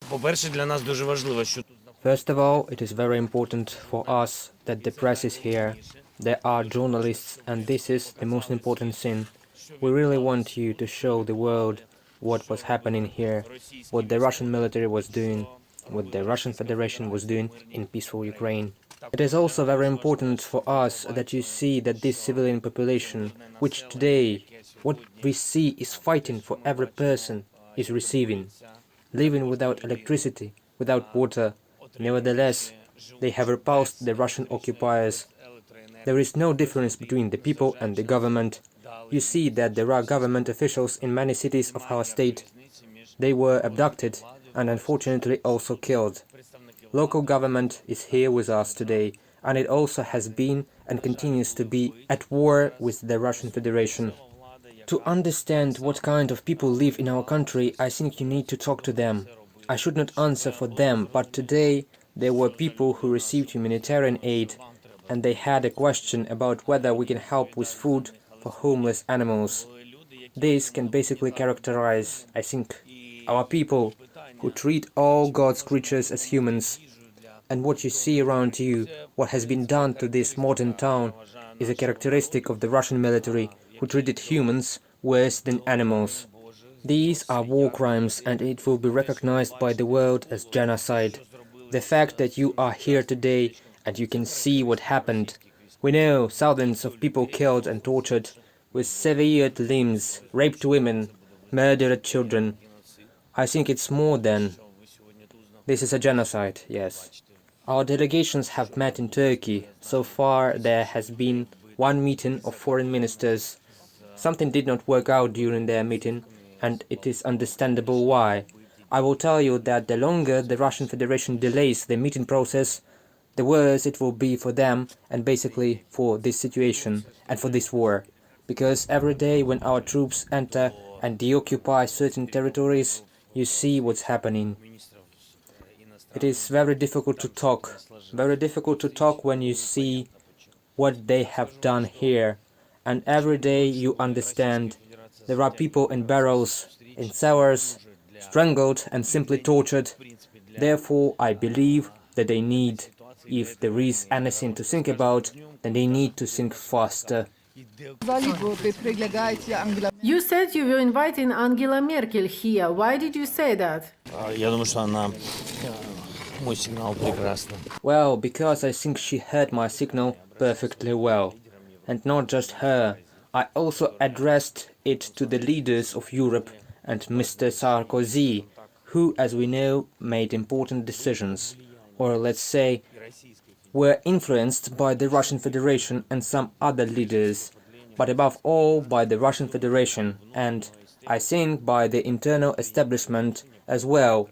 По-перше, для нас дуже важливо, що тут First of all, it is very important for us that the press is here. There are journalists, and this is the most important thing. We really want you to show the world what was happening here, what the Russian military was doing, what the Russian Federation was doing in peaceful Ukraine. It is also very important for us that you see that this civilian population, which today, what we see is fighting for every person, is receiving, living without electricity, without water. Nevertheless, they have repulsed the Russian occupiers. There is no difference between the people and the government. You see that there are government officials in many cities of our state. They were abducted and unfortunately also killed. Local government is here with us today, and it also has been and continues to be at war with the Russian Federation. To understand what kind of people live in our country, I think you need to talk to them. I should not answer for them, but today there were people who received humanitarian aid, and they had a question about whether we can help with food for homeless animals. This can basically characterize, I think, our people who treat all God's creatures as humans. And what you see around you, what has been done to this modern town, is a characteristic of the Russian military, who treated humans worse than animals. These are war crimes, and it will be recognized by the world as genocide. The fact that you are here today and you can see what happened. We know thousands of people killed and tortured, with severed limbs, raped women, murdered children. I think it's more than... This is a genocide, yes. Our delegations have met in Turkey. So far there has been one meeting of foreign ministers. Something did not work out during their meeting, and it is understandable why. I will tell you that the longer the Russian Federation delays the meeting process, the worse it will be for them and basically for this situation and for this war. Because every day when our troops enter and deoccupy certain territories, you see what's happening. It is very difficult to talk when you see what they have done here. And every day you understand there are people in barrels, in cellars, strangled and simply tortured. Therefore, I believe that they need, if there is anything to think about, then they need to think faster. You said you were inviting Angela Merkel here. Why did you say that? Я думаю, что она мой сигнал прекрасно. Well, because I think she heard my signal perfectly well. And not just her, I also addressed it to the leaders of Europe and Mr. Sarkozy, who, as we know, made important decisions, or let's say, were influenced by the Russian Federation and some other leaders, but above all by the Russian Federation and, I think, by the internal establishment as well,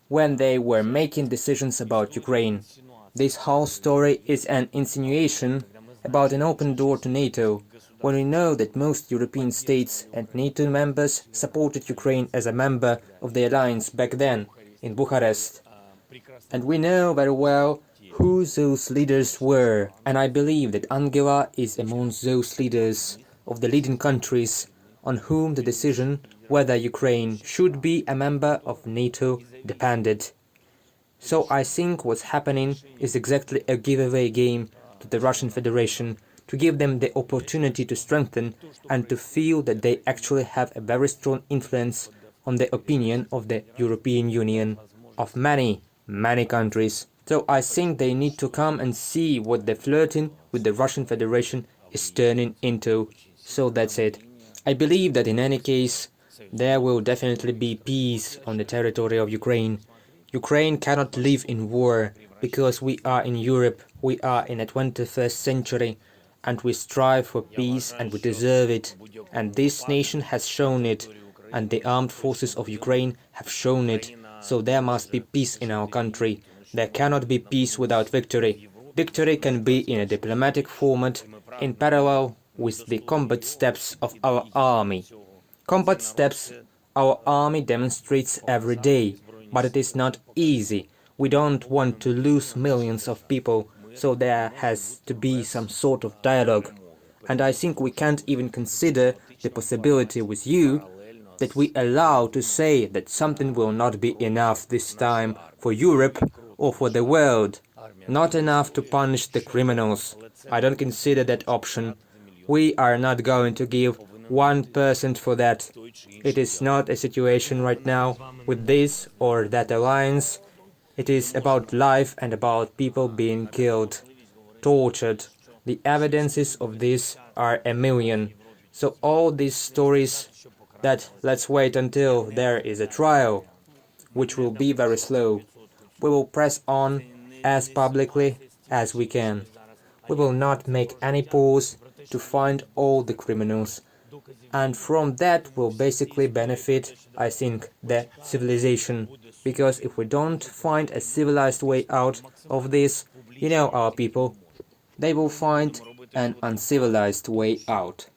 when they were making decisions about Ukraine. This whole story is an insinuation about an open door to NATO, when we know that most European states and NATO members supported Ukraine as a member of the alliance back then, in Bucharest. And we know very well who those leaders were, and I believe that Angela is among those leaders of the leading countries on whom the decision whether Ukraine should be a member of NATO depended. So I think what's happening is exactly a giveaway game to the Russian Federation, to give them the opportunity to strengthen and to feel that they actually have a very strong influence on the opinion of the European Union, of many countries. So I think they need to come and see what the flirting with the Russian Federation is turning into. So that's it. I believe that in any case, there will definitely be peace on the territory of Ukraine. Ukraine cannot live in war, because we are in Europe, we are in the 21st century, and we strive for peace and we deserve it. And this nation has shown it, and the armed forces of Ukraine have shown it. So there must be peace in our country. There cannot be peace without victory. Victory can be in a diplomatic format, in parallel with the combat steps of our army. Combat steps our army demonstrates every day, but it is not easy. We don't want to lose millions of people, so there has to be some sort of dialogue. And I think we can't even consider the possibility with you that we allow to say that something will not be enough this time for Europe or for the world, not enough to punish the criminals. I don't consider that option. We are not going to give 1% for that. It is not a situation right now with this or that alliance. It is about life and about people being killed, tortured. The evidences of this are a million. So all these stories that let's wait until there is a trial, which will be very slow. We will press on as publicly as we can. We will not make any pause to find all the criminals. And from that will basically benefit, I think, the civilization. Because if we don't find a civilized way out of this, you know our people, they will find an uncivilized way out.